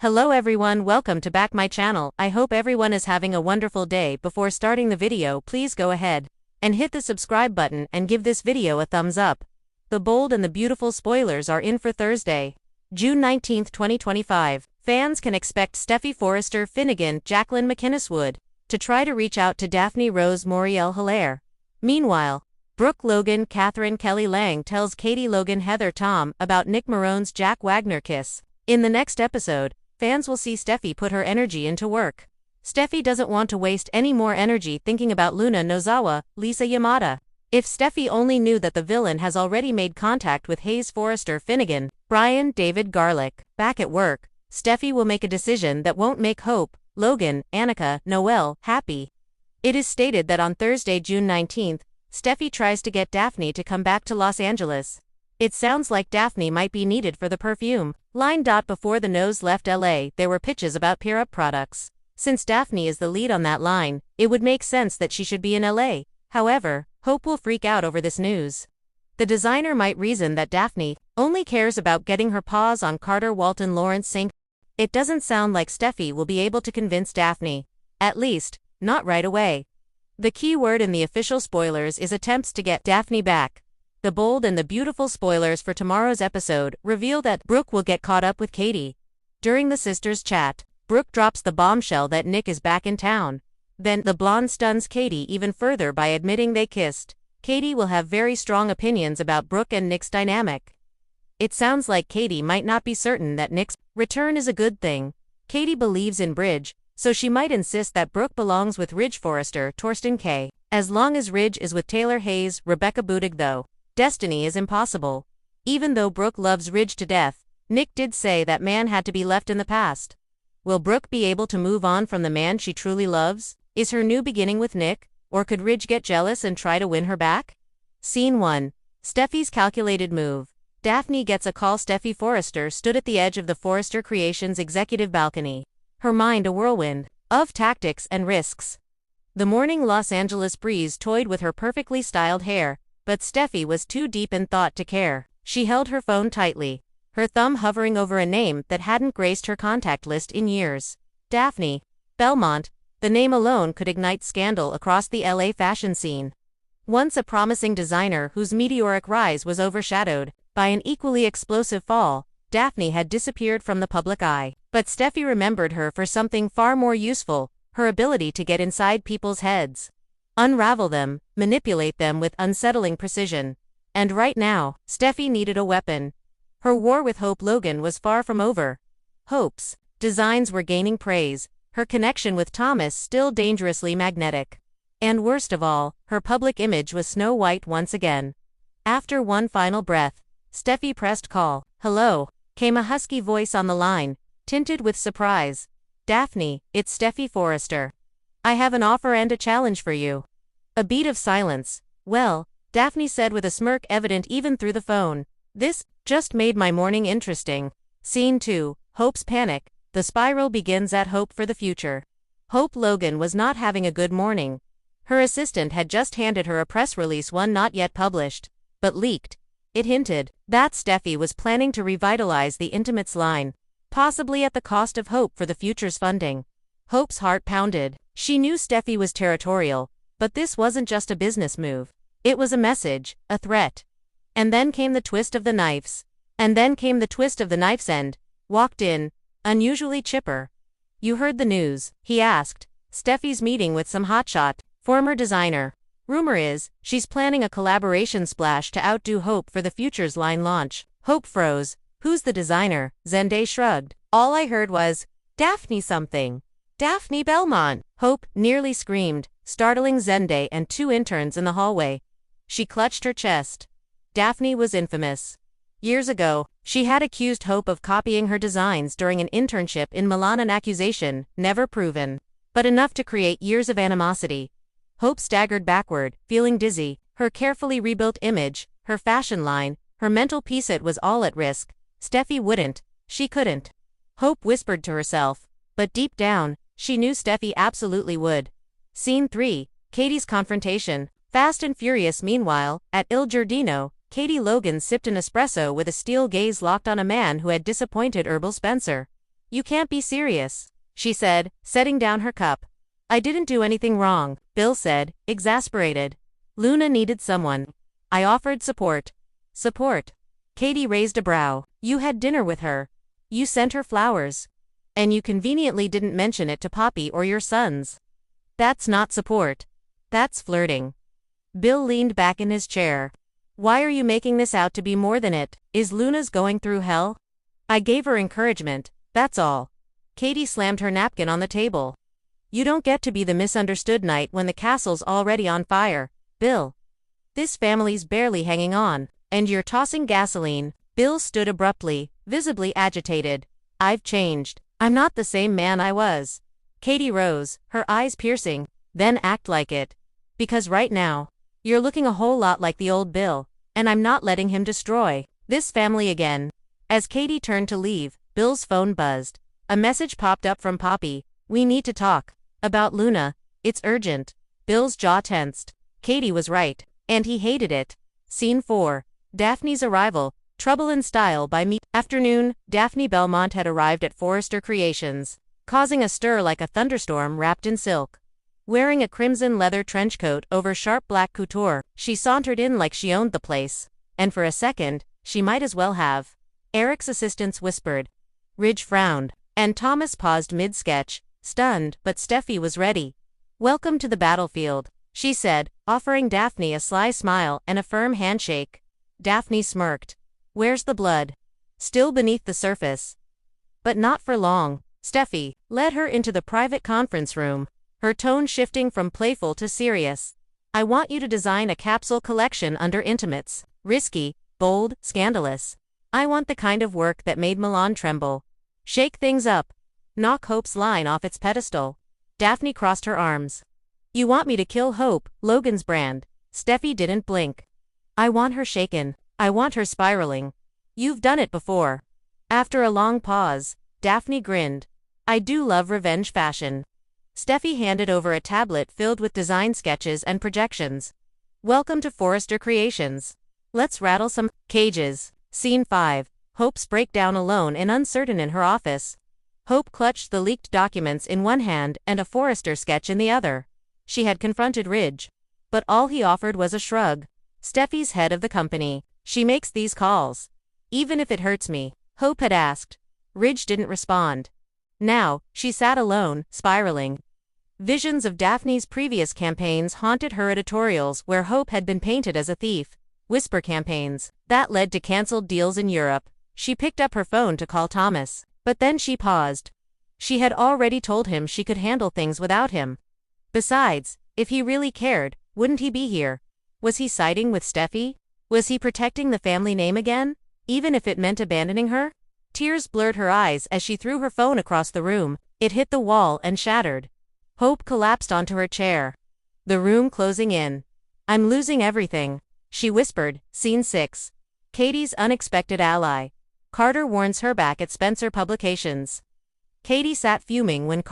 Hello everyone, welcome to back my channel. I hope everyone is having a wonderful day. Before starting the video, please go ahead and hit the subscribe button and give this video a thumbs up. The bold and the beautiful spoilers are in for Thursday, June 19, 2025. Fans can expect Steffy Forrester Finnegan, Jacqueline McInnes Wood, to try to reach out to Daphne Rose Moriel Hilaire. Meanwhile, Brooke Logan Catherine Kelly Lang tells Katie Logan Heather Tom about Nick Marone's Jack Wagner kiss. In the next episode, fans will see Steffy put her energy into work. Steffy doesn't want to waste any more energy thinking about Luna Nozawa, Lisa Yamada. If Steffy only knew that the villain has already made contact with Hayes Forrester Finnegan, Brian David Garlick. Back at work, Steffy will make a decision that won't make Hope, Logan, Annika, Noelle happy. It is stated that on Thursday, June 19th, Steffy tries to get Daphne to come back to Los Angeles. It sounds like Daphne might be needed for the perfume line. Before the nose left LA, there were pitches about Erupts products. Since Daphne is the lead on that line, it would make sense that she should be in LA. However, Hope will freak out over this news. The designer might reason that Daphne only cares about getting her paws on Carter Walton Lawrence St. It doesn't sound like Steffy will be able to convince Daphne. At least, not right away. The key word in the official spoilers is attempts to get Daphne back. The bold and the beautiful spoilers for tomorrow's episode reveal that Brooke will get caught up with Katie. During the sisters' chat, Brooke drops the bombshell that Nick is back in town. Then, the blonde stuns Katie even further by admitting they kissed. Katie will have very strong opinions about Brooke and Nick's dynamic. It sounds like Katie might not be certain that Nick's return is a good thing. Katie believes in Bridge, so she might insist that Brooke belongs with Ridge Forrester, Torsten K. As long as Ridge is with Taylor Hayes, Rebecca Budig though. Destiny is impossible. Even though Brooke loves Ridge to death, Nick did say that man had to be left in the past. Will Brooke be able to move on from the man she truly loves? Is her new beginning with Nick, or could Ridge get jealous and try to win her back? Scene 1. Steffy's calculated move. Daphne gets a call. Steffy Forrester stood at the edge of the Forrester Creations executive balcony, her mind a whirlwind of tactics and risks. The morning Los Angeles breeze toyed with her perfectly styled hair, but Steffy was too deep in thought to care. She held her phone tightly, her thumb hovering over a name that hadn't graced her contact list in years. Daphne Belmont. The name alone could ignite scandal across the LA fashion scene. Once a promising designer whose meteoric rise was overshadowed by an equally explosive fall, Daphne had disappeared from the public eye. But Steffy remembered her for something far more useful: her ability to get inside people's heads, unravel them, manipulate them with unsettling precision. And right now, Steffy needed a weapon. Her war with Hope Logan was far from over. Hope's designs were gaining praise, her connection with Thomas still dangerously magnetic. And worst of all, her public image was snow white once again. After one final breath, Steffy pressed call. "Hello," came a husky voice on the line, tinted with surprise. "Daphne, it's Steffy Forrester. I have an offer and a challenge for you." A beat of silence. "Well," Daphne said with a smirk evident even through the phone, "this just made my morning interesting." Scene 2. Hope's panic. The spiral begins at Hope for the future. Hope Logan was not having a good morning. Her assistant had just handed her a press release, one not yet published, but leaked. It hinted that Steffy was planning to revitalize the Intimates line, possibly at the cost of Hope for the future's funding. Hope's heart pounded. She knew Steffy was territorial, but this wasn't just a business move. It was a message, a threat. And then came the twist of the knife's end. Walked in, unusually chipper. "You heard the news?" he asked. "Steffy's meeting with some hotshot former designer. Rumor is, she's planning a collaboration splash to outdo Hope for the Futures line launch." Hope froze. "Who's the designer?" Zende shrugged. "All I heard was, Daphne something. Daphne Belmont." Hope nearly screamed, startling Zende and two interns in the hallway. She clutched her chest. Daphne was infamous. Years ago, she had accused Hope of copying her designs during an internship in Milan, an accusation never proven, but enough to create years of animosity. Hope staggered backward, feeling dizzy. Her carefully rebuilt image, her fashion line, her mental peace, it was all at risk. Steffy wouldn't. She couldn't. Hope whispered to herself, but deep down, she knew Steffy absolutely would. Scene 3. Katie's confrontation. Fast and furious. Meanwhile, at Il Giardino, Katie Logan sipped an espresso with a steel gaze locked on a man who had disappointed Herbal Spencer. You can't be serious, she said, setting down her cup. I didn't do anything wrong, Bill said, exasperated. Luna needed someone. I offered support. Support? Katie raised a brow. You had dinner with her. You sent her flowers. And you conveniently didn't mention it to Poppy or your sons. That's not support. That's flirting. Bill leaned back in his chair. Why are you making this out to be more than it? Is Luna's going through hell? I gave her encouragement, that's all. Katie slammed her napkin on the table. You don't get to be the misunderstood knight when the castle's already on fire, Bill. This family's barely hanging on, and you're tossing gasoline. Bill stood abruptly, visibly agitated. I've changed. I'm not the same man I was. Katie rose, her eyes piercing. Then act like it. Because right now, you're looking a whole lot like the old Bill, and I'm not letting him destroy this family again. As Katie turned to leave, Bill's phone buzzed. A message popped up from Poppy. We need to talk. About Luna. It's urgent. Bill's jaw tensed. Katie was right. And he hated it. Scene 4. Daphne's arrival. Trouble in Style by me. Afternoon, Daphne Belmont had arrived at Forrester Creations, causing a stir like a thunderstorm wrapped in silk. Wearing a crimson leather trench coat over sharp black couture, she sauntered in like she owned the place. And for a second, she might as well have. Eric's assistants whispered. Ridge frowned, and Thomas paused mid-sketch, stunned, but Steffi was ready. Welcome to the battlefield, she said, offering Daphne a sly smile and a firm handshake. Daphne smirked. Where's the blood? Still beneath the surface. But not for long. Steffi led her into the private conference room, her tone shifting from playful to serious. I want you to design a capsule collection under intimates. Risky, bold, scandalous. I want the kind of work that made Milan tremble. Shake things up. Knock Hope's line off its pedestal. Daphne crossed her arms. You want me to kill Hope, Logan's brand. Steffi didn't blink. I want her shaken. I want her spiraling. You've done it before. After a long pause, Daphne grinned. I do love revenge fashion. Steffi handed over a tablet filled with design sketches and projections. Welcome to Forrester Creations. Let's rattle some cages. Scene 5. Hope's breakdown alone and uncertain in her office. Hope clutched the leaked documents in one hand and a Forrester sketch in the other. She had confronted Ridge, but all he offered was a shrug. Steffi's head of the company. She makes these calls. Even if it hurts me, Hope had asked. Ridge didn't respond. Now, she sat alone, spiraling. Visions of Daphne's previous campaigns haunted her editorials where Hope had been painted as a thief. Whisper campaigns. That led to cancelled deals in Europe. She picked up her phone to call Thomas, but then she paused. She had already told him she could handle things without him. Besides, if he really cared, wouldn't he be here? Was he siding with Steffi? Was he protecting the family name again, even if it meant abandoning her? Tears blurred her eyes as she threw her phone across the room. It hit the wall and shattered. Hope collapsed onto her chair. The room closing in. I'm losing everything, she whispered. Scene 6. Katie's unexpected ally. Carter warns her back at Spencer Publications. Katie sat fuming when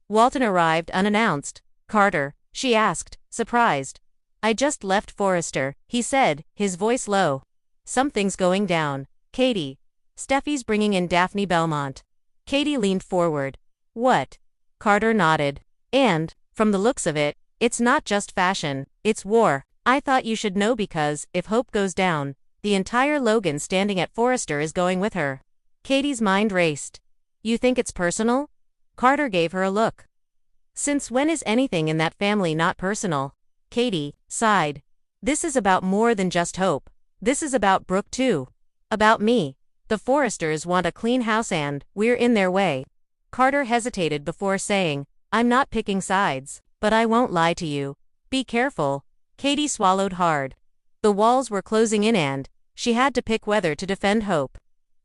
Walton arrived unannounced. Carter, she asked, surprised. I just left Forrester, he said, his voice low. Something's going down. Katie. Steffi's bringing in Daphne Belmont. Katie leaned forward. What? Carter nodded. And, from the looks of it, it's not just fashion, it's war. I thought you should know because, if Hope goes down, the entire Logan standing at Forrester is going with her. Katie's mind raced. You think it's personal? Carter gave her a look. Since when is anything in that family not personal? Katie sighed. This is about more than just Hope. This is about Brooke too. About me. The Forresters want a clean house and we're in their way. Carter hesitated before saying, I'm not picking sides, but I won't lie to you. Be careful. Katie swallowed hard. The walls were closing in and she had to pick whether to defend Hope,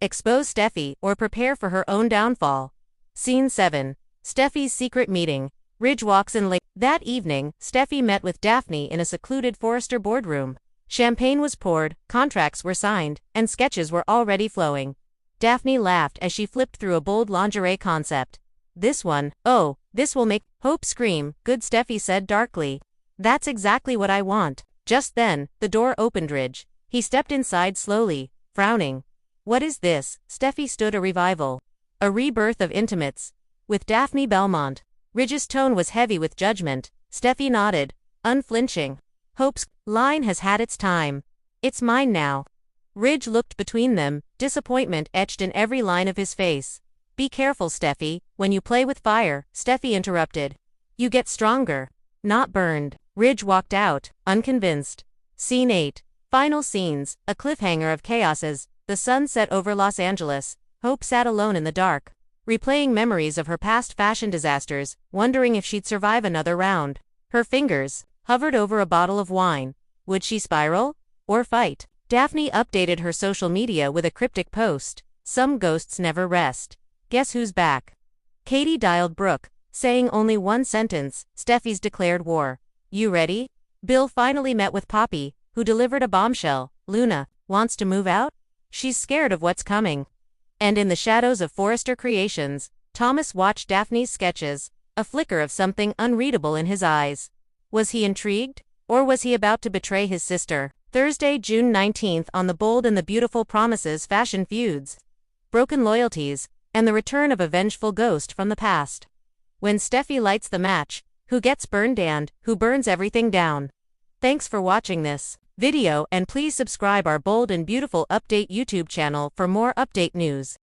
expose Steffi, or prepare for her own downfall. Scene 7. Steffi's secret meeting. Ridge walks in late. That evening, Steffi met with Daphne in a secluded Forrester boardroom. Champagne was poured, contracts were signed, and sketches were already flowing. Daphne laughed as she flipped through a bold lingerie concept. This one, oh, this will make Hope scream, good, Steffi said darkly. That's exactly what I want. Just then, the door opened. Ridge. He stepped inside slowly, frowning. What is this? Steffi stood a revival. A rebirth of intimates. With Daphne Belmont. Ridge's tone was heavy with judgment. Steffy nodded, unflinching. Hope's line has had its time. It's mine now. Ridge looked between them, disappointment etched in every line of his face. Be careful, Steffy, when you play with fire, Steffy interrupted. You get stronger, not burned. Ridge walked out, unconvinced. Scene 8. Final scenes, a cliffhanger of chaoses. The sun set over Los Angeles. Hope sat alone in the dark, replaying memories of her past fashion disasters, wondering if she'd survive another round. Her fingers hovered over a bottle of wine. Would she spiral? Or fight? Daphne updated her social media with a cryptic post. Some ghosts never rest. Guess who's back? Katie dialed Brooke, saying only one sentence, Steffy's declared war. You ready? Bill finally met with Poppy, who delivered a bombshell. Luna wants to move out? She's scared of what's coming. And in the shadows of Forrester Creations, Thomas watched Daphne's sketches, a flicker of something unreadable in his eyes. Was he intrigued? Or was he about to betray his sister? Thursday, June 19th on The Bold and the Beautiful promises fashion feuds, broken loyalties, and the return of a vengeful ghost from the past. When Steffy lights the match, who gets burned and who burns everything down? Thanks for watching this video and please subscribe our Bold and Beautiful Update YouTube channel for more update news.